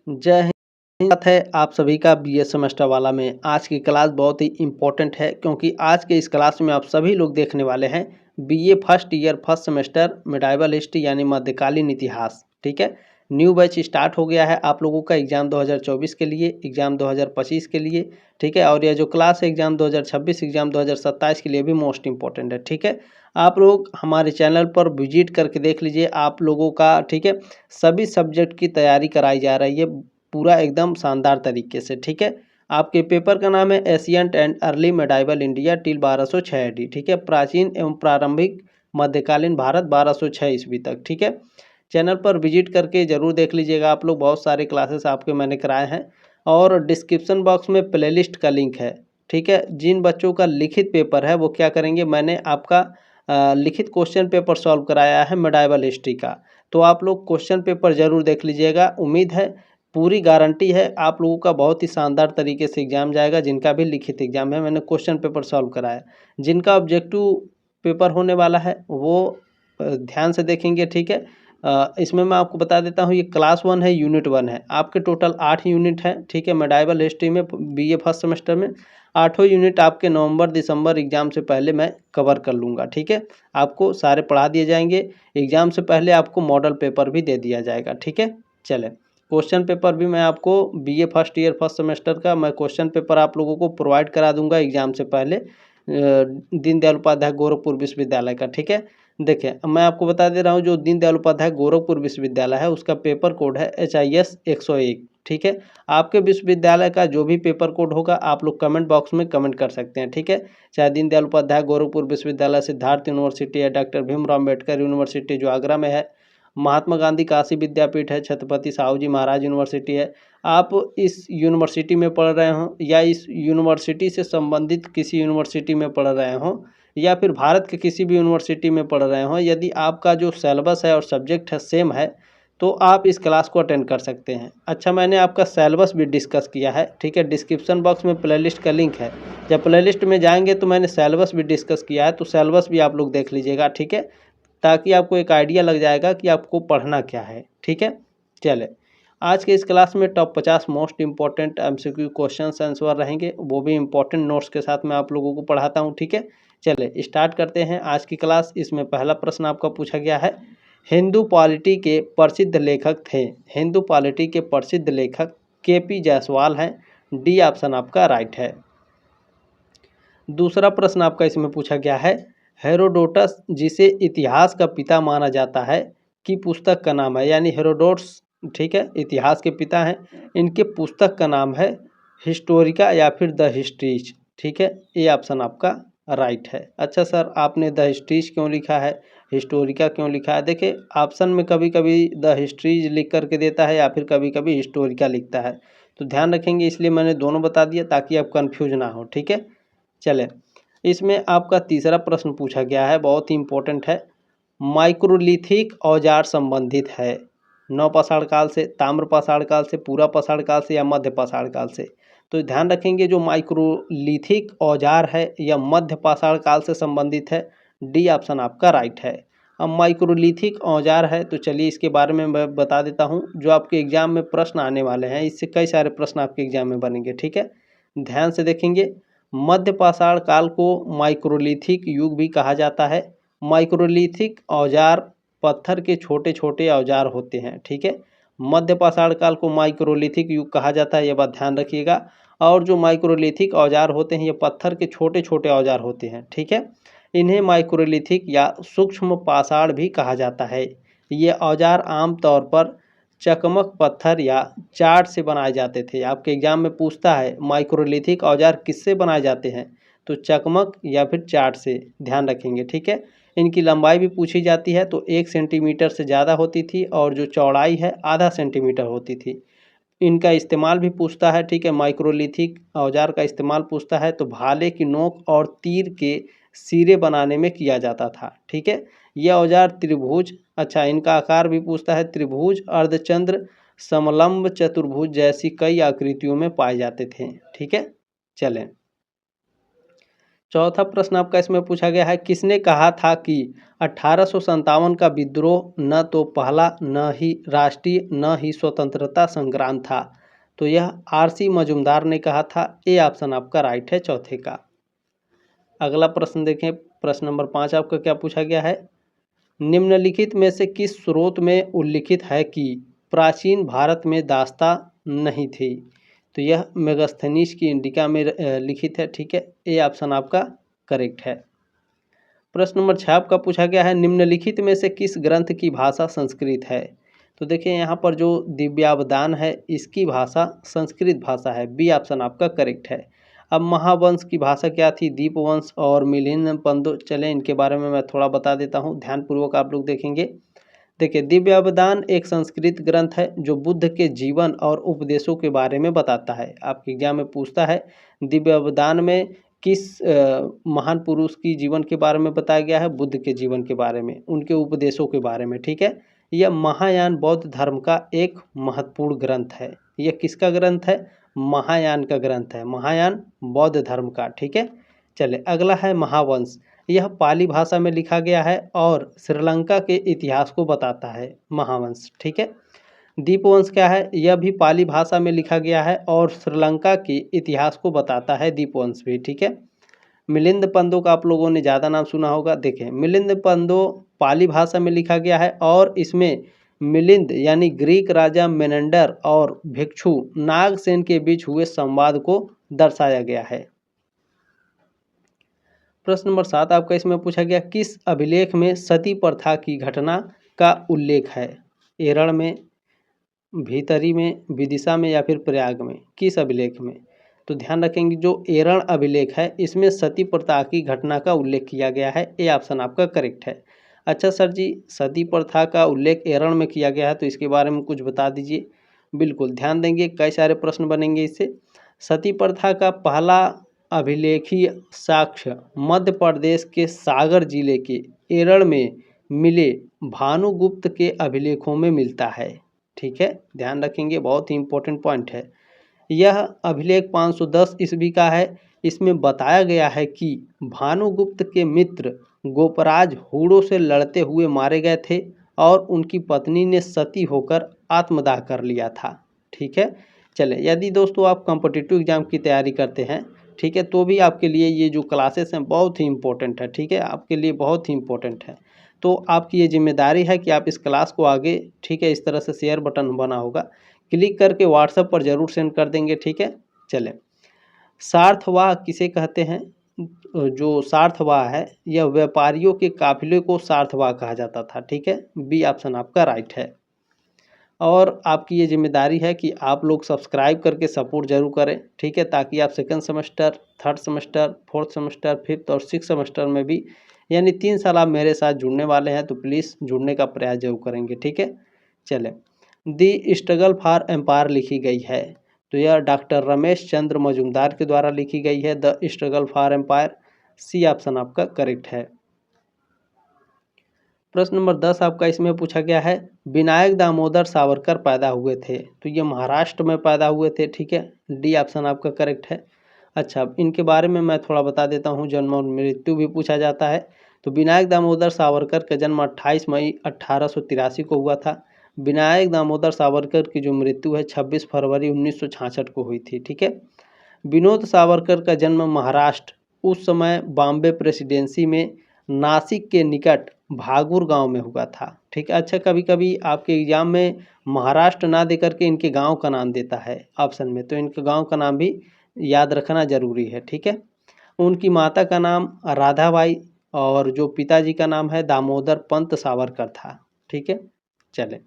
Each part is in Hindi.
जय हिंद। बात है आप सभी का बीए सेमेस्टर वाला में। आज की क्लास बहुत ही इम्पोर्टेंट है क्योंकि आज के इस क्लास में आप सभी लोग देखने वाले हैं BA first year first semester medieval history यानी मध्यकालीन इतिहास। ठीक है, न्यू बैच स्टार्ट हो गया है आप लोगों का एग्जाम 2024 के लिए, एग्जाम 2025 के लिए। ठीक है, और यह जो क्लास है एग्जाम 2026 एग्जाम 2027 के लिए भी मोस्ट इम्पोर्टेंट है। ठीक है, आप लोग हमारे चैनल पर विजिट करके देख लीजिए आप लोगों का। ठीक है, सभी सब्जेक्ट की तैयारी कराई जा रही है पूरा एकदम शानदार तरीके से। ठीक है, आपके पेपर का नाम है ancient and early medieval India till 1206 AD। ठीक है, प्राचीन एवं प्रारंभिक मध्यकालीन भारत 1206 ईस्वी तक। ठीक है, चैनल पर विजिट करके ज़रूर देख लीजिएगा आप लोग। बहुत सारे क्लासेस आपके मैंने कराए हैं और डिस्क्रिप्शन बॉक्स में प्लेलिस्ट का लिंक है। ठीक है, जिन बच्चों का लिखित पेपर है वो क्या करेंगे, मैंने आपका लिखित क्वेश्चन पेपर सॉल्व कराया है मेडाइवल हिस्ट्री का, तो आप लोग क्वेश्चन पेपर ज़रूर देख लीजिएगा। उम्मीद है, पूरी गारंटी है आप लोगों का बहुत ही शानदार तरीके से एग्जाम जाएगा। जिनका भी लिखित एग्जाम है मैंने क्वेश्चन पेपर सॉल्व कराया। जिनका ऑब्जेक्टिव पेपर होने वाला है वो ध्यान से देखेंगे। ठीक है, इसमें मैं आपको बता देता हूँ, ये क्लास 1 है, यूनिट 1 है। आपके टोटल 8 यूनिट हैं। ठीक है, मेडाइवल हिस्ट्री में बीए फर्स्ट सेमेस्टर में 8 यूनिट आपके नवंबर दिसंबर एग्जाम से पहले मैं कवर कर लूँगा। ठीक है, आपको सारे पढ़ा दिए जाएंगे। एग्जाम से पहले आपको मॉडल पेपर भी दे दिया जाएगा। ठीक है, चले क्वेश्चन पेपर भी मैं आपको BA first year first semester का मैं क्वेश्चन पेपर आप लोगों को प्रोवाइड करा दूंगा एग्जाम से पहले, दीनदयाल उपाध्याय गोरखपुर विश्वविद्यालय का। ठीक है, देखिए मैं आपको बता दे रहा हूँ, जो दीनदयाल उपाध्याय गोरखपुर विश्वविद्यालय है उसका पेपर कोड है HIS 101। ठीक है, आपके विश्वविद्यालय का जो भी पेपर कोड होगा आप लोग कमेंट बॉक्स में कमेंट कर सकते हैं। ठीक है, चाहे दीनदयाल उपाध्याय गोरखपुर विश्वविद्यालय सिद्धार्थ यूनिवर्सिटी है, डॉक्टर भीमराव अम्बेडकर यूनिवर्सिटी जो आगरा में है, महात्मा गांधी काशी विद्यापीठ है, छत्रपति साहू जी महाराज यूनिवर्सिटी है, आप इस यूनिवर्सिटी में पढ़ रहे हों या इस यूनिवर्सिटी से संबंधित किसी यूनिवर्सिटी में पढ़ रहे हों या फिर भारत के किसी भी यूनिवर्सिटी में पढ़ रहे हों, यदि आपका जो सिलेबस है और सब्जेक्ट है सेम है तो आप इस क्लास को अटेंड कर सकते हैं। अच्छा, मैंने आपका सिलेबस भी डिस्कस किया है। ठीक है, डिस्क्रिप्शन बॉक्स में प्लेलिस्ट का लिंक है, जब प्लेलिस्ट में जाएंगे तो मैंने सिलेबस भी डिस्कस किया है, तो सिलेबस भी आप लोग देख लीजिएगा। ठीक है, ताकि आपको एक आइडिया लग जाएगा कि आपको पढ़ना क्या है। ठीक है, चले आज के इस क्लास में top 50 most important MCQ question answer रहेंगे, वो भी इंपॉर्टेंट नोट्स के साथ मैं आप लोगों को पढ़ाता हूँ। ठीक है, चले स्टार्ट करते हैं आज की क्लास। इसमें पहला प्रश्न आपका पूछा गया है, हिंदू पॉलिटी के प्रसिद्ध लेखक थे। हिंदू पॉलिटी के प्रसिद्ध लेखक KP जायसवाल हैं। डी ऑप्शन आपका राइट है। दूसरा प्रश्न आपका इसमें पूछा गया है, हेरोडोटस जिसे इतिहास का पिता माना जाता है की पुस्तक का नाम है, यानी हेरोडोट्स ठीक है इतिहास के पिता हैं, इनके पुस्तक का नाम है हिस्टोरिका या फिर द हिस्ट्रीज। ठीक है, ये ऑप्शन आपका राइट है। अच्छा सर, आपने द हिस्ट्रीज क्यों लिखा है, हिस्टोरिका क्यों लिखा है? देखिए ऑप्शन में कभी कभी द हिस्ट्रीज लिख करके देता है या फिर कभी कभी हिस्टोरिका लिखता है, तो ध्यान रखेंगे, इसलिए मैंने दोनों बता दिया ताकि आप कन्फ्यूज ना हो। ठीक है, चले इसमें आपका तीसरा प्रश्न पूछा गया है, बहुत ही इंपॉर्टेंट है, माइक्रोलिथिक औजार संबंधित है नव पाषाण काल से, ताम्र पाषाण काल से, पूरा पाषाण काल से या मध्य पाषाण काल से? तो ध्यान रखेंगे, जो माइक्रोलिथिक औजार है यह मध्य पाषाण काल से संबंधित है। डी ऑप्शन आपका राइट है। अब माइक्रोलिथिक औजार है तो चलिए इसके बारे में मैं बता देता हूँ, जो आपके एग्जाम में प्रश्न आने वाले हैं, इससे कई सारे प्रश्न आपके एग्जाम में बनेंगे। ठीक है, ध्यान से देखेंगे, मध्य पाषाण काल को माइक्रोलिथिक युग भी कहा जाता है। माइक्रोलिथिक औजार पत्थर के छोटे छोटे औजार होते हैं। ठीक है, मध्य पाषाण काल को माइक्रोलिथिक युग कहा जाता है, ये बात ध्यान रखिएगा। और जो माइक्रोलिथिक औजार होते हैं ये पत्थर के छोटे छोटे औजार होते हैं। ठीक है, इन्हें माइक्रोलिथिक या सूक्ष्म पाषाण भी कहा जाता है। ये औजार आमतौर पर चकमक पत्थर या चाट से बनाए जाते थे। आपके एग्जाम में पूछता है माइक्रोलिथिक औजार किससे बनाए जाते हैं, तो चकमक या फिर चाट से, ध्यान रखेंगे। ठीक है, इनकी लंबाई भी पूछी जाती है तो 1 सेंटीमीटर से ज़्यादा होती थी और जो चौड़ाई है आधा सेंटीमीटर होती थी। इनका इस्तेमाल भी पूछता है। ठीक है, माइक्रोलिथिक औजार का इस्तेमाल पूछता है तो भाले की नोक और तीर के सिरे बनाने में किया जाता था। ठीक है, यह औजार त्रिभुज, अच्छा इनका आकार भी पूछता है, त्रिभुज, अर्धचंद्र, समलंब, चतुर्भुज जैसी कई आकृतियों में पाए जाते थे। ठीक है, चलें चौथा प्रश्न आपका इसमें पूछा गया है, किसने कहा था कि 1857 का विद्रोह न तो पहला, न ही राष्ट्रीय, न ही स्वतंत्रता संग्राम था? तो यह आर.सी. मजूमदार ने कहा था। ए ऑप्शन आपका राइट है चौथे का। अगला प्रश्न देखें, प्रश्न नंबर 5 आपका क्या पूछा गया है, निम्नलिखित में से किस स्रोत में उल्लिखित है कि प्राचीन भारत में दास्तां नहीं थी? तो यह मेगास्थनीज की इंडिका में लिखित है। ठीक है, ए ऑप्शन आपका करेक्ट है। प्रश्न नंबर 6 आपका पूछा गया है, निम्नलिखित में से किस ग्रंथ की भाषा संस्कृत है? तो देखिए यहाँ पर जो दिव्यावदान है इसकी भाषा संस्कृत भाषा है। बी ऑप्शन आपका करेक्ट है। अब महावंश की भाषा क्या थी? दीपवंश और मिलिंद पंदो। चले इनके बारे में मैं थोड़ा बता देता हूँ, ध्यानपूर्वक आप लोग देखेंगे। देखिए, दिव्यावदान एक संस्कृत ग्रंथ है जो बुद्ध के जीवन और उपदेशों के बारे में बताता है। आपके एग्जाम में पूछता है दिव्यावदान में किस महान पुरुष की जीवन के बारे में बताया गया है? बुद्ध के जीवन के बारे में, उनके उपदेशों के बारे में। ठीक है, यह महायान बौद्ध धर्म का एक महत्वपूर्ण ग्रंथ है। यह किसका ग्रंथ है? महायान का ग्रंथ है, महायान बौद्ध धर्म का। ठीक है, चले अगला है महावंश। यह पाली भाषा में लिखा गया है और श्रीलंका के इतिहास को बताता है महावंश। ठीक है, दीपवंश क्या है? यह भी पाली भाषा में लिखा गया है और श्रीलंका के इतिहास को बताता है दीपवंश भी। ठीक है, मिलिंद पंदो का आप लोगों ने ज़्यादा नाम सुना होगा। देखें, मिलिंद पंदो पाली भाषा में लिखा गया है और इसमें मिलिंद यानी ग्रीक राजा मेनेंडर और भिक्षु नागसेन के बीच हुए संवाद को दर्शाया गया है। प्रश्न नंबर 7 आपका इसमें पूछा गया, किस अभिलेख में सती प्रथा की घटना का उल्लेख है? एरड़ में, भीतरी में, विदिशा में या फिर प्रयाग में? किस अभिलेख में? तो ध्यान रखेंगे जो एरण अभिलेख है इसमें सती प्रथा की घटना का उल्लेख किया गया है। ए ऑप्शन आपका करेक्ट है। अच्छा सर जी, सती प्रथा का उल्लेख एरण में किया गया है तो इसके बारे में कुछ बता दीजिए। बिल्कुल ध्यान देंगे, कई सारे प्रश्न बनेंगे इससे। सती प्रथा का पहला अभिलेखीय साक्ष्य मध्य प्रदेश के सागर जिले के एरण में मिले भानुगुप्त के अभिलेखों में मिलता है। ठीक है, ध्यान रखेंगे, बहुत ही इंपॉर्टेंट पॉइंट है। यह अभिलेख 510 ईस्वी का है। इसमें बताया गया है कि भानुगुप्त के मित्र गोपराज हूणों से लड़ते हुए मारे गए थे और उनकी पत्नी ने सती होकर आत्मदाह कर लिया था। ठीक है, चले यदि दोस्तों आप कॉम्पिटिटिव एग्जाम की तैयारी करते हैं, ठीक है, तो भी आपके लिए ये जो क्लासेस हैं बहुत ही इंपॉर्टेंट है। ठीक है, आपके लिए बहुत ही इंपॉर्टेंट है। तो आपकी ये जिम्मेदारी है कि आप इस क्लास को आगे, ठीक है, इस तरह से शेयर बटन बना होगा, क्लिक करके व्हाट्सएप पर जरूर सेंड कर देंगे। ठीक है, चलें, सार्थवाह किसे कहते हैं? जो सार्थवाह है यह व्यापारियों के काफिले को सार्थवाह कहा जाता था। ठीक है, बी ऑप्शन आपका राइट है। और आपकी ये जिम्मेदारी है कि आप लोग सब्सक्राइब करके सपोर्ट जरूर करें। ठीक है, ताकि आप second semester, third semester, fourth semester, fifth और सिक्स सेमेस्टर में भी, यानी 3 साल आप मेरे साथ जुड़ने वाले हैं तो प्लीज़ जुड़ने का प्रयास जरूर करेंगे। ठीक है, चलें, दी स्ट्रगल फॉर एम्पायर लिखी गई है तो यह डॉक्टर रमेश चंद्र मजूमदार के द्वारा लिखी गई है, the struggle for empire. C option आपका करेक्ट है। प्रश्न नंबर 10 आपका इसमें पूछा गया है, विनायक दामोदर सावरकर पैदा हुए थे तो ये महाराष्ट्र में पैदा हुए थे। ठीक है, डी ऑप्शन आपका करेक्ट है। अच्छा, इनके बारे में मैं थोड़ा बता देता हूँ, जन्म और मृत्यु भी पूछा जाता है। तो विनायक दामोदर सावरकर का जन्म 28 मई 1883 को हुआ था। विनायक दामोदर सावरकर की जो मृत्यु है 26 फरवरी 1966 को हुई थी। ठीक है, विनोद सावरकर का जन्म महाराष्ट्र, उस समय बॉम्बे प्रेसिडेंसी में नासिक के निकट भागुर गांव में हुआ था। ठीक है, अच्छा कभी कभी आपके एग्जाम में महाराष्ट्र ना दे करके इनके गांव का नाम देता है ऑप्शन में, तो इनके गांव का नाम भी याद रखना जरूरी है। ठीक है, उनकी माता का नाम राधाबाई और जो पिताजी का नाम है दामोदर पंत सावरकर था। ठीक है, चले,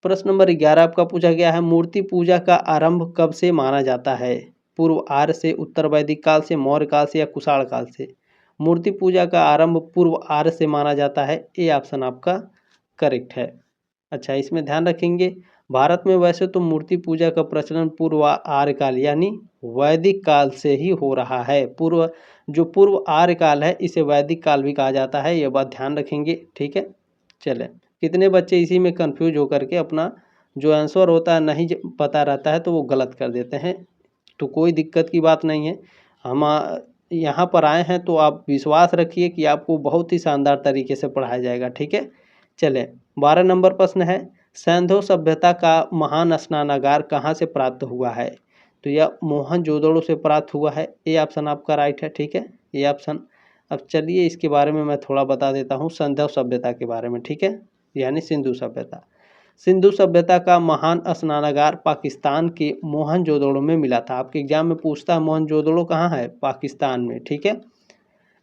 प्रश्न नंबर 11 आपका पूछा गया है, मूर्ति पूजा का आरंभ कब से माना जाता है? पूर्व आर्य से, उत्तर वैदिक काल से, मौर्य काल से या कुषाण काल से? मूर्ति पूजा का आरंभ पूर्व आर्य से माना जाता है। ए ऑप्शन आपका करेक्ट है। अच्छा, इसमें ध्यान रखेंगे, भारत में वैसे तो मूर्ति पूजा का प्रचलन पूर्व आर्य काल यानी वैदिक काल से ही हो रहा है। पूर्व आर्य काल है इसे वैदिक काल भी कहा जाता है, ये बात ध्यान रखेंगे। ठीक है, चले, कितने बच्चे इसी में कंफ्यूज होकर के अपना जो आंसर होता है नहीं पता रहता है तो वो गलत कर देते हैं, तो कोई दिक्कत की बात नहीं है। हम यहाँ पर आए हैं तो आप विश्वास रखिए कि आपको बहुत ही शानदार तरीके से पढ़ाया जाएगा। ठीक है, चले 12 नंबर प्रश्न है, सिंधु सभ्यता का महान स्नानागार कहाँ से प्राप्त हुआ है? तो यह मोहनजोदड़ो से प्राप्त हुआ है। ए ऑप्शन आपका राइट है। ठीक है, ये ऑप्शन। अब चलिए इसके बारे में मैं थोड़ा बता देता हूँ, सिंधु सभ्यता के बारे में। ठीक है, यानी सिंधु सभ्यता। सिंधु सभ्यता का महान स्नानागार पाकिस्तान के मोहनजोदड़ो में मिला था। आपके एग्जाम में पूछता है मोहनजोदड़ो कहाँ है? पाकिस्तान में। ठीक है,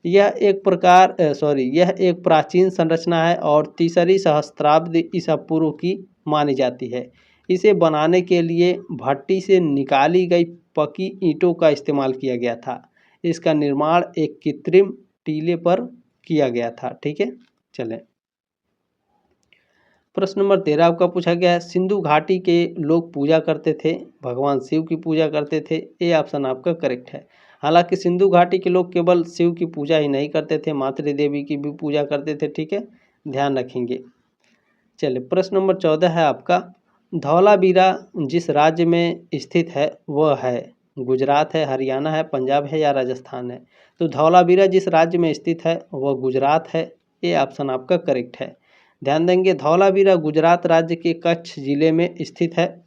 यह एक प्राचीन संरचना है और तीसरी सहस्त्राब्दी ईसा पूर्व की मानी जाती है। इसे बनाने के लिए भट्टी से निकाली गई पकी ईंटों का इस्तेमाल किया गया था। इसका निर्माण एक कृत्रिम टीले पर किया गया था। ठीक है, चलें प्रश्न नंबर 13 आपका पूछा गया है, सिंधु घाटी के लोग पूजा करते थे, भगवान शिव की पूजा करते थे। ए ऑप्शन आपका करेक्ट है। हालांकि सिंधु घाटी के लोग केवल शिव की पूजा ही नहीं करते थे, मातृ देवी की भी पूजा करते थे। ठीक है, ध्यान रखेंगे। चलिए प्रश्न नंबर 14 है आपका, धौलावीरा जिस राज्य में स्थित है वह है गुजरात है, हरियाणा है, पंजाब है या राजस्थान है? तो धौलावीरा जिस राज्य में स्थित है वह गुजरात है। ये ऑप्शन आपका करेक्ट है। ध्यान देंगे, धौलावीरा गुजरात राज्य के कच्छ जिले में स्थित है।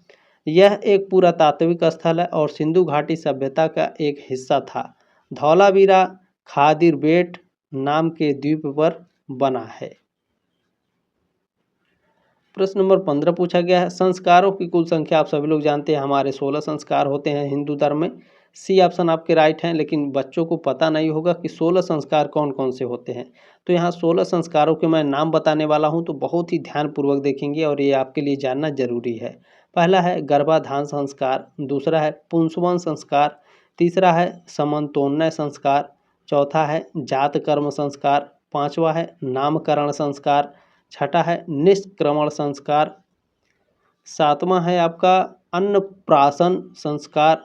यह एक पुरातात्विक स्थल है और सिंधु घाटी सभ्यता का एक हिस्सा था। धौलावीरा खादिर बेट नाम के द्वीप पर बना है। प्रश्न नंबर 15 पूछा गया है, संस्कारों की कुल संख्या आप सभी लोग जानते हैं हमारे 16 संस्कार होते हैं हिंदू धर्म में। सी ऑप्शन आपके राइट हैं, लेकिन बच्चों को पता नहीं होगा कि 16 संस्कार कौन कौन से होते हैं। तो यहाँ 16 संस्कारों के मैं नाम बताने वाला हूँ, तो बहुत ही ध्यानपूर्वक देखेंगे और ये आपके लिए जानना जरूरी है। पहला है गर्भाधान संस्कार, दूसरा है पुंसवन संस्कार, तीसरा है समन्तोन्नय संस्कार, चौथा है जात कर्म संस्कार, पाँचवा है नामकरण संस्कार, छठा है निष्क्रमण संस्कार, सातवां है आपका अन्नप्राशन संस्कार,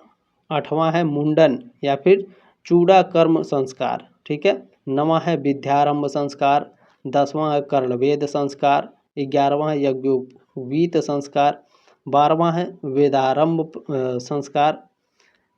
आठवां है मुंडन या फिर चूड़ा कर्म संस्कार। ठीक है, नवां है विद्यारंभ संस्कार, 10वां है कर्णवेद संस्कार, 11वां है यज्ञोपवीत संस्कार, 12वां है वेदारंभ संस्कार,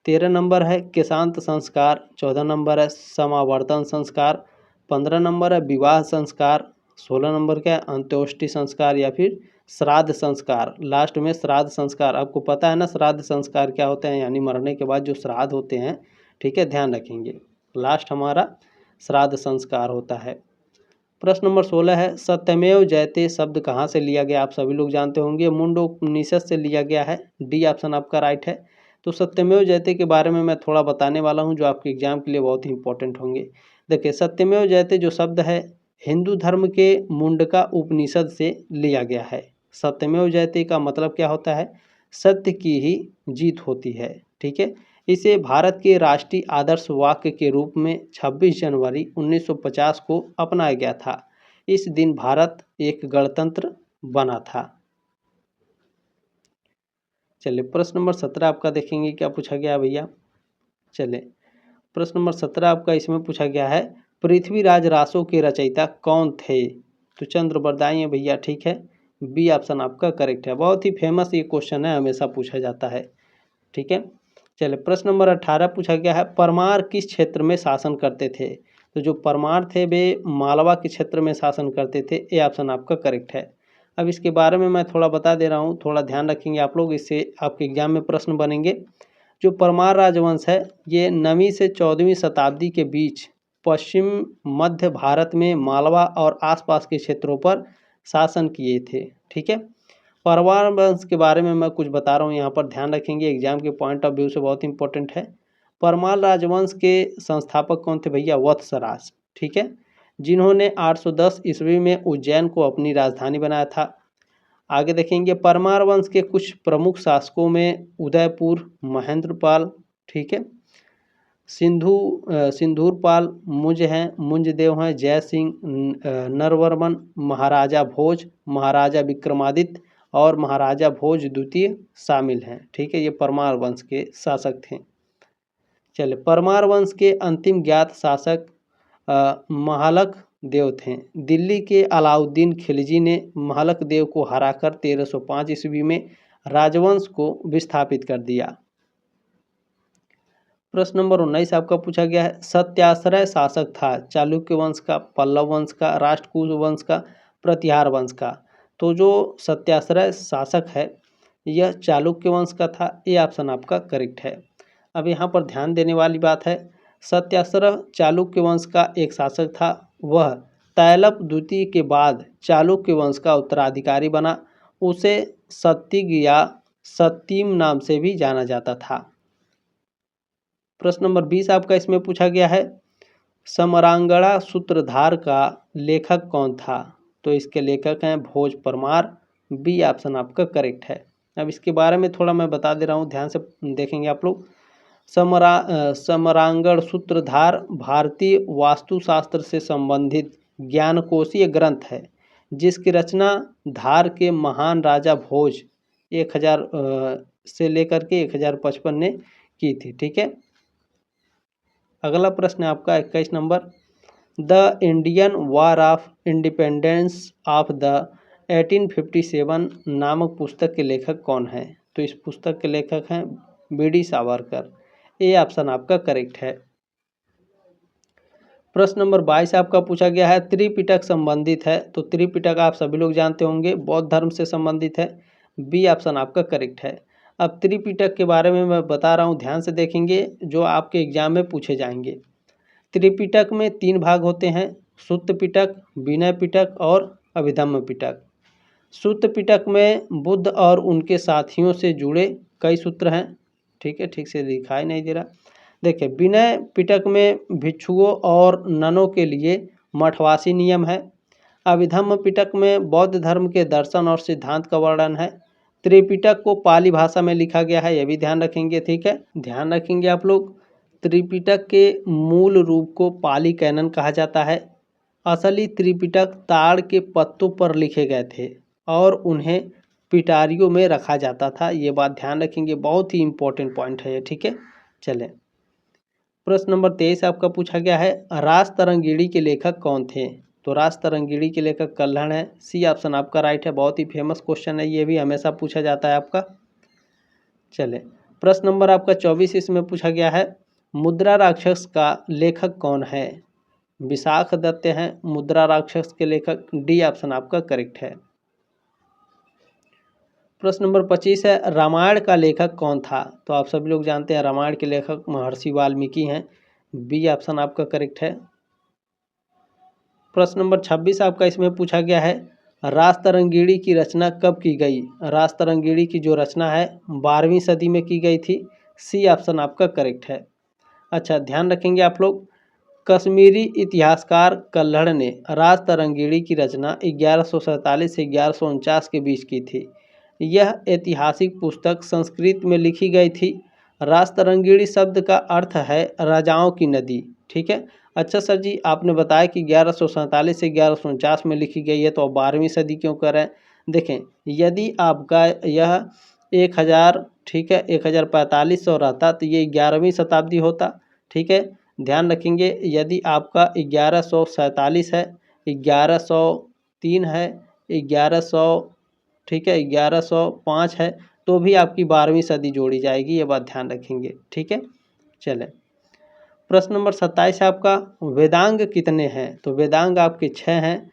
13 नंबर है केशांत संस्कार, 14 नंबर है समावर्तन संस्कार, 15 नंबर है विवाह संस्कार, 16 नंबर क्या है अंत्योष्टि संस्कार या फिर श्राद्ध संस्कार। लास्ट में श्राद्ध संस्कार, आपको पता है ना श्राद्ध संस्कार क्या होते हैं, यानी मरने के बाद जो श्राद्ध होते हैं। ठीक है, ध्यान रखेंगे, लास्ट हमारा श्राद्ध संस्कार होता है। प्रश्न नंबर 16 है, सत्यमेव जयते शब्द कहाँ से लिया गया? आप सभी लोग जानते होंगे मुंडोपनिषद से लिया गया है। डी ऑप्शन आपका राइट है। तो सत्यमेव जयते के बारे में मैं थोड़ा बताने वाला हूँ जो आपके एग्जाम के लिए बहुत ही इंपॉर्टेंट होंगे। देखिए, सत्यमेव जयते जो शब्द है हिंदू धर्म के मुंडका उपनिषद से लिया गया है। सत्यमेव जयते का मतलब क्या होता है? सत्य की ही जीत होती है। ठीक है, इसे भारत के राष्ट्रीय आदर्श वाक्य के रूप में 26 जनवरी 1950 को अपनाया गया था। इस दिन भारत एक गणतंत्र बना था। चलिए प्रश्न नंबर 17 आपका देखेंगे क्या पूछा गया भैया। चलिए प्रश्न नंबर 17 आपका इसमें पूछा गया है, पृथ्वीराज रासो के रचयिता कौन थे? तो चंद्रबरदाई हैं भैया। ठीक है, बी ऑप्शन आपका करेक्ट है। बहुत ही फेमस ये क्वेश्चन है, हमेशा पूछा जाता है। ठीक है, चलिए प्रश्न नंबर 18 पूछा गया है, परमार किस क्षेत्र में शासन करते थे? तो जो परमार थे वे मालवा के क्षेत्र में शासन करते थे। ए ऑप्शन आपका करेक्ट है। अब इसके बारे में मैं थोड़ा बता दे रहा हूँ, थोड़ा ध्यान रखेंगे आप लोग, इससे आपके एग्जाम में प्रश्न बनेंगे। जो परमार राजवंश है ये 9वीं से 14वीं शताब्दी के बीच पश्चिम मध्य भारत में मालवा और आसपास के क्षेत्रों पर शासन किए थे। ठीक है, परमार वंश के बारे में मैं कुछ बता रहा हूँ, यहाँ पर ध्यान रखेंगे, एग्जाम के पॉइंट ऑफ व्यू से बहुत इंपॉर्टेंट है। परमार राजवंश के संस्थापक कौन थे भैया? वत्सराज। ठीक है, जिन्होंने 810 ईस्वी में उज्जैन को अपनी राजधानी बनाया था। आगे देखेंगे, परमार वंश के कुछ प्रमुख शासकों में उदयपुर महेंद्रपाल, ठीक है, सिंधुरपाल, मुंजदेव हैं, जय सिंह, नरवर्मन, महाराजा भोज, महाराजा विक्रमादित्य और महाराजा भोज द्वितीय शामिल हैं। ठीक है, ये परमार वंश के शासक थे। चलिए, परमार वंश के अंतिम ज्ञात शासक महालक देव थे। दिल्ली के अलाउद्दीन खिलजी ने महालक देव को हराकर 1305 ईस्वी में राजवंश को विस्थापित कर दिया। प्रश्न नंबर 19 आपका पूछा गया है, सत्याश्रय शासक था चालुक्य वंश का, पल्लव वंश का, राष्ट्रकूट वंश का, प्रतिहार वंश का। तो जो सत्याश्रय शासक है यह चालुक्य वंश का था। ये ऑप्शन आपका करेक्ट है। अब यहाँ पर ध्यान देने वाली बात है, सत्याश्रय चालुक्य वंश का एक शासक था। वह तैलप द्वितीय के बाद चालुक्य वंश का उत्तराधिकारी बना। उसे सत्तिग या सत्तीम नाम से भी जाना जाता था। प्रश्न नंबर 20 आपका इसमें पूछा गया है, समरांगणा सूत्रधार का लेखक कौन था? तो इसके लेखक हैं भोज परमार। बी ऑप्शन आपका करेक्ट है। अब इसके बारे में थोड़ा मैं बता दे रहा हूँ, ध्यान से देखेंगे आप लोग। समरांगण सूत्रधार भारतीय वास्तुशास्त्र से संबंधित ज्ञानकोशीय ग्रंथ है जिसकी रचना धार के महान राजा भोज 1000 से लेकर के 1055 ने की थी। ठीक है। अगला प्रश्न है आपका 21 number, the Indian war of independence of the 1857 नामक पुस्तक के लेखक कौन है? तो इस पुस्तक के लेखक हैं बी.डी. सावरकर। ए ऑप्शन आपका करेक्ट है। प्रश्न नंबर 22 आपका पूछा गया है, त्रिपिटक संबंधित है। तो त्रिपिटक आप सभी लोग जानते होंगे बौद्ध धर्म से संबंधित है। बी ऑप्शन आपका करेक्ट है। अब त्रिपिटक के बारे में मैं बता रहा हूँ, ध्यान से देखेंगे, जो आपके एग्जाम में पूछे जाएंगे। त्रिपिटक में 3 भाग होते हैं, सुत्त पिटक, विनय पिटक और अभिधम्म पिटक। सुत्त पिटक में बुद्ध और उनके साथियों से जुड़े कई सूत्र हैं। ठीक है, ठीक से दिखाई नहीं दे रहा। देखिए, विनय पिटक में भिक्षुओं और ननों के लिए मठवासी नियम है। अभिधम्म पिटक में बौद्ध धर्म के दर्शन और सिद्धांत का वर्णन है। त्रिपिटक को पाली भाषा में लिखा गया है, यह भी ध्यान रखेंगे। ठीक है, ध्यान रखेंगे आप लोग। त्रिपिटक के मूल रूप को पाली कैनन कहा जाता है। असली त्रिपिटक ताड़ के पत्तों पर लिखे गए थे और उन्हें पिटारियों में रखा जाता था। ये बात ध्यान रखेंगे, बहुत ही इंपॉर्टेंट पॉइंट है ये। ठीक है, चलें। प्रश्न नंबर 23 आपका पूछा गया है, रास तरंगिणी के लेखक कौन थे? तो रास तरंगिणी के लेखक कल्हड़ है। सी ऑप्शन आपका राइट है। बहुत ही फेमस क्वेश्चन है, ये भी हमेशा पूछा जाता है आपका। चले, प्रश्न नंबर आपका 24 इसमें पूछा गया है, मुद्रा राक्षस का लेखक कौन है? विशाख दत्त हैं मुद्रा राक्षस के लेखक। डी ऑप्शन आपका करेक्ट है। प्रश्न नंबर 25 है, रामायण का लेखक कौन था? तो आप सभी लोग जानते हैं रामायण के लेखक महर्षि वाल्मीकि हैं। बी ऑप्शन आपका करेक्ट है। प्रश्न नंबर 26 आपका इसमें पूछा गया है, रास तरंगिणी की रचना कब की गई? रास तरंगिणी की जो रचना है 12वीं सदी में की गई थी। सी ऑप्शन आपका करेक्ट है। अच्छा, ध्यान रखेंगे आप लोग, कश्मीरी इतिहासकार कल्हड़ ने रास तरंगिणी की रचना 1147 से 1149 के बीच की थी। यह ऐतिहासिक पुस्तक संस्कृत में लिखी गई थी। रास तरंगिणी शब्द का अर्थ है राजाओं की नदी। ठीक है। अच्छा सर जी, आपने बताया कि 1147 से 1149 में लिखी गई है, तो अब 12वीं सदी क्यों कर रहे हैं? देखें, यदि आपका यह 1000, ठीक है, 1045 रहता तो ये 11वीं शताब्दी होता। ठीक है, ध्यान रखेंगे, यदि आपका 1147 है, 1103 है, 1100, ठीक है, 1105 है, तो भी आपकी 12वीं सदी जोड़ी जाएगी। ये बात ध्यान रखेंगे। ठीक है, चलें। प्रश्न नंबर 27 है आपका, वेदांग कितने हैं? तो वेदांग आपके 6 हैं।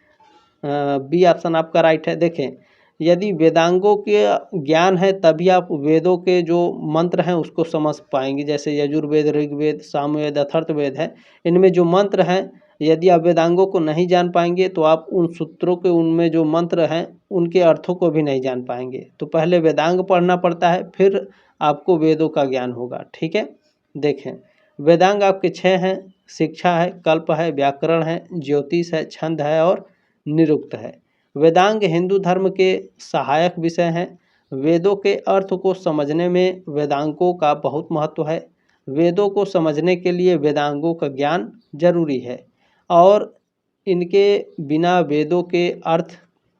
बी ऑप्शन आपका राइट है। देखें, यदि वेदांगों के ज्ञान है तभी आप वेदों के जो मंत्र हैं उसको समझ पाएंगे। जैसे यजुर्वेद, ऋग्वेद, सामवेद, अथर्ववेद है, इनमें जो मंत्र हैं, यदि आप वेदांगों को नहीं जान पाएंगे तो आप उन सूत्रों के, उनमें जो मंत्र हैं उनके अर्थों को भी नहीं जान पाएंगे। तो पहले वेदांग पढ़ना पड़ता है, फिर आपको वेदों का ज्ञान होगा। ठीक है, देखें, वेदांग आपके 6 हैं। शिक्षा है, कल्प है, व्याकरण है, ज्योतिष है, छंद है और निरुक्त है। वेदांग हिंदू धर्म के सहायक विषय हैं। वेदों के अर्थ को समझने में वेदांगों का बहुत महत्व है। वेदों को समझने के लिए वेदांगों का ज्ञान जरूरी है और इनके बिना वेदों के अर्थ,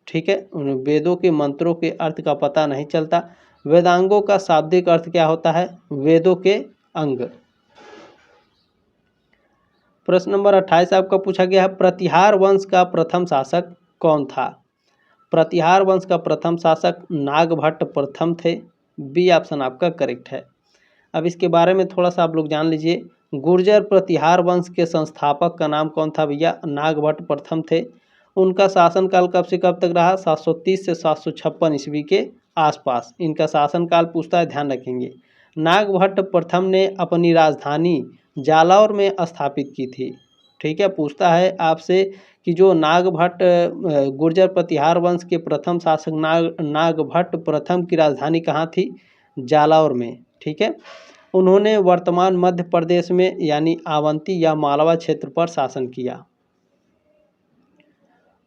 ठीक है, वेदों के मंत्रों के अर्थ का पता नहीं चलता। वेदांगों का शाब्दिक अर्थ क्या होता है? वेदों के अंग। प्रश्न नंबर 28 आपका पूछा गया है, प्रतिहार वंश का प्रथम शासक कौन था? प्रतिहार वंश का प्रथम शासक नागभट्ट प्रथम थे। बी ऑप्शन आपका करेक्ट है। अब इसके बारे में थोड़ा सा आप लोग जान लीजिए। गुर्जर प्रतिहार वंश के संस्थापक का नाम कौन था भैया? नागभट्ट प्रथम थे। उनका शासनकाल कब से कब तक रहा? 730 से 756 ईस्वी के आसपास इनका शासनकाल पूछता है, ध्यान रखेंगे। नागभट्ट प्रथम ने अपनी राजधानी जालौर में स्थापित की थी। ठीक है, पूछता है आपसे कि जो नागभट्ट गुर्जर प्रतिहार वंश के प्रथम शासक नागभट्ट प्रथम की राजधानी कहाँ थी? जालौर में। ठीक है, उन्होंने वर्तमान मध्य प्रदेश में यानी अवंती या मालवा क्षेत्र पर शासन किया।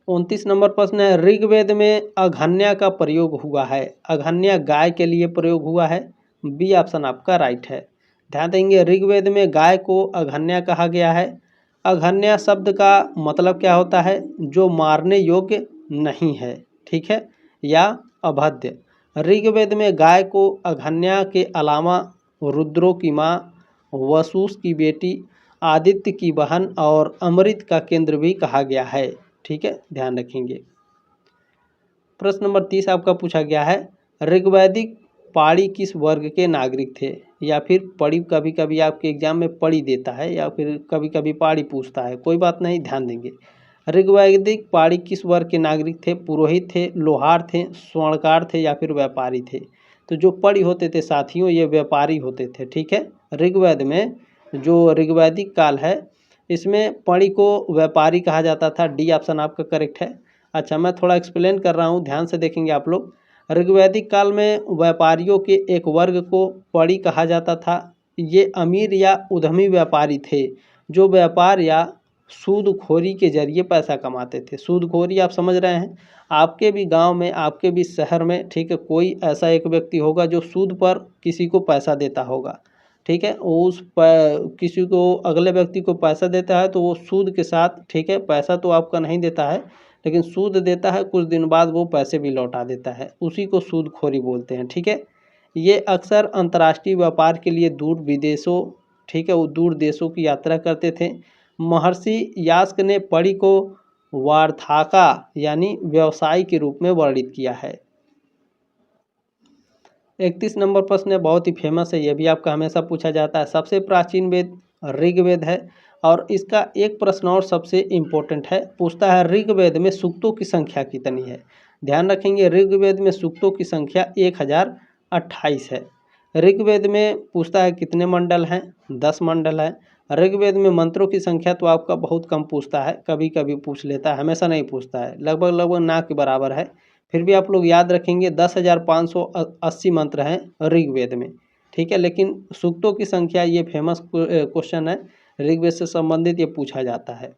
29 नंबर प्रश्न है, ऋग्वेद में अघन्या का प्रयोग हुआ है। अघन्या गाय के लिए प्रयोग हुआ है। बी ऑप्शन आपका राइट है। ध्यान देंगे, ऋग्वेद में गाय को अघन्या कहा गया है। अघन्या शब्द का मतलब क्या होता है? जो मारने योग्य नहीं है। ठीक है, या अभद्र। ऋग्वेद में गाय को अघन्या के अलावा रुद्रों की माँ, वसुस की बेटी, आदित्य की बहन और अमृत का केंद्र भी कहा गया है। ठीक है, ध्यान रखेंगे। प्रश्न नंबर 30 आपका पूछा गया है, ऋग्वैदिक पाड़ी किस वर्ग के नागरिक थे? या फिर पड़ी, कभी कभी आपके एग्जाम में पड़ी देता है या फिर कभी कभी पाड़ी पूछता है, कोई बात नहीं, ध्यान देंगे। ऋग्वैदिक पाड़ी किस वर्ग के नागरिक थे? पुरोहित थे, लोहार थे, स्वर्णकार थे या फिर व्यापारी थे? तो जो पड़ी होते थे साथियों, ये व्यापारी होते थे। ठीक है, ऋग्वेद में जो ऋग्वैदिक काल है इसमें पड़ी को व्यापारी कहा जाता था। डी ऑप्शन आपका करेक्ट है। अच्छा, मैं थोड़ा एक्सप्लेन कर रहा हूँ, ध्यान से देखेंगे आप लोग। ऋग्वैदिक काल में व्यापारियों के एक वर्ग को पड़ी कहा जाता था। ये अमीर या उद्यमी व्यापारी थे जो व्यापार या सूदखोरी के जरिए पैसा कमाते थे। सूदखोरी आप समझ रहे हैं, आपके भी गांव में, आपके भी शहर में, ठीक है, कोई ऐसा एक व्यक्ति होगा जो सूद पर किसी को पैसा देता होगा। ठीक है, किसी को, अगले व्यक्ति को पैसा देता है तो वो सूद के साथ, ठीक है, पैसा तो आपका नहीं देता है लेकिन सूद देता है, कुछ दिन बाद वो पैसे भी लौटा देता है, उसी को सूदखोरी बोलते हैं। ठीक है, ये अक्सर अंतर्राष्ट्रीय व्यापार के लिए दूर विदेशों, ठीक है, वो दूर देशों की यात्रा करते थे। महर्षि यास्क ने पड़ी को वार्थाका यानी व्यवसाय के रूप में वर्णित किया है। 31 नंबर प्रश्न है, बहुत ही फेमस है, यह भी आपका हमेशा पूछा जाता है। सबसे प्राचीन वेद ऋग्वेद है और इसका एक प्रश्न और सबसे इम्पोर्टेंट है, पूछता है ऋग्वेद में सूक्तों की संख्या कितनी है? ध्यान रखेंगे, ऋग्वेद में सूक्तों की संख्या 1028 है। ऋग्वेद में पूछता है कितने मंडल हैं? 10 मंडल हैं। ऋग्वेद में मंत्रों की संख्या तो आपका बहुत कम पूछता है, कभी कभी पूछ लेता है, हमेशा नहीं पूछता है, लगभग लगभग ना के बराबर है। फिर भी आप लोग याद रखेंगे 10,580 मंत्र हैं ऋग्वेद में। ठीक है, लेकिन सूक्तों की संख्या, ये फेमस क्वेश्चन है, ऋग्वेद से संबंधित ये पूछा जाता है।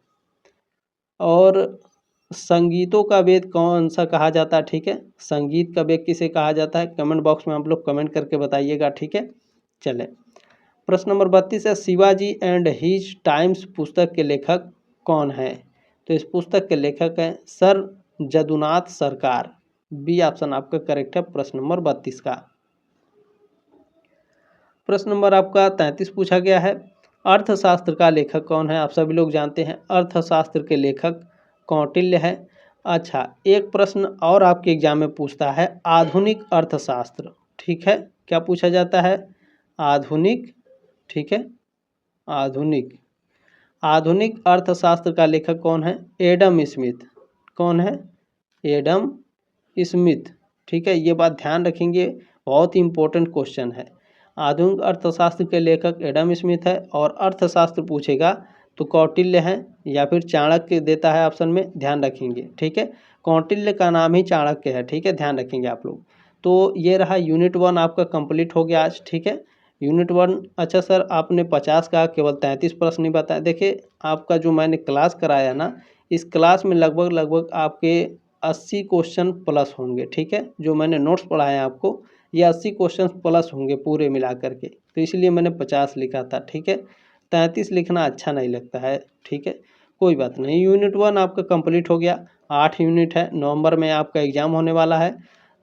और संगीतों का वेद कौन सा कहा जाता है? ठीक है, संगीत का वेद किसे कहा जाता है? कमेंट बॉक्स में आप लोग कमेंट करके बताइएगा। ठीक है, चले प्रश्न नंबर 32 है, शिवाजी एंड हिज टाइम्स पुस्तक के लेखक कौन है? तो इस पुस्तक के लेखक हैं सर जदुनाथ सरकार। बी ऑप्शन आपका करेक्ट है प्रश्न नंबर 32 का। प्रश्न नंबर आपका 33 पूछा गया है, अर्थशास्त्र का लेखक कौन है? आप सभी लोग जानते हैं अर्थशास्त्र के लेखक कौटिल्य है। अच्छा, एक प्रश्न और आपके एग्जाम में पूछता है, आधुनिक अर्थशास्त्र, ठीक है, क्या पूछा जाता है? आधुनिक, ठीक है, आधुनिक अर्थशास्त्र का लेखक कौन है? Adam Smith. कौन है? Adam Smith. ठीक है, ये बात ध्यान रखेंगे, बहुत ही इंपॉर्टेंट क्वेश्चन है। आधुनिक अर्थशास्त्र के लेखक एडम स्मिथ है और अर्थशास्त्र पूछेगा तो कौटिल्य है या फिर चाणक्य देता है ऑप्शन में, ध्यान रखेंगे। ठीक है, कौटिल्य का नाम ही चाणक्य है। ठीक है, ध्यान रखेंगे आप लोग। तो ये रहा यूनिट 1 आपका कंप्लीट हो गया आज। ठीक है, यूनिट 1। अच्छा सर, आपने 50 का केवल 33 प्रश्न नहीं बताया। देखिए, आपका जो मैंने क्लास कराया ना, इस क्लास में लगभग लगभग आपके 80 क्वेश्चन प्लस होंगे। ठीक है, जो मैंने नोट्स पढ़ाए आपको, ये 80 क्वेश्चन प्लस होंगे पूरे मिला करके, तो इसलिए मैंने 50 लिखा था। ठीक है, 33 लिखना अच्छा नहीं लगता है। ठीक है, कोई बात नहीं। यूनिट 1 आपका कंप्लीट हो गया। 8 यूनिट है, नवंबर में आपका एग्ज़ाम होने वाला है,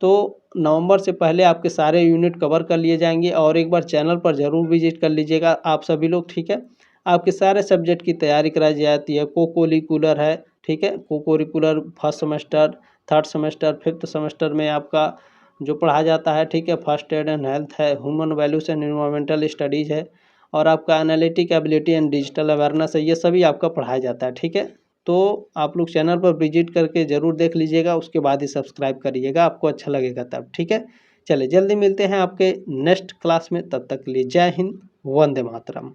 तो नवंबर से पहले आपके सारे यूनिट कवर कर लिए जाएंगे। और एक बार चैनल पर ज़रूर विजिट कर लीजिएगा आप सभी लोग। ठीक है, आपके सारे सब्जेक्ट की तैयारी कराई जाती है। कोकोरिकुलर है, ठीक है, cocurricular first semester, third semester, fifth semester में आपका जो पढ़ाया जाता है, ठीक है, फर्स्ट एड एंड हेल्थ है, human values and environmental studies है, और आपका analytic ability and digital awareness है, ये सभी आपका पढ़ाया जाता है, ठीक है। तो आप लोग चैनल पर विजिट करके ज़रूर देख लीजिएगा, उसके बाद ही सब्सक्राइब करिएगा, आपको अच्छा लगेगा तब, ठीक है। चलिए जल्दी मिलते हैं आपके नेक्स्ट क्लास में, तब तक के लिए जय हिंद, वंदे मातरम।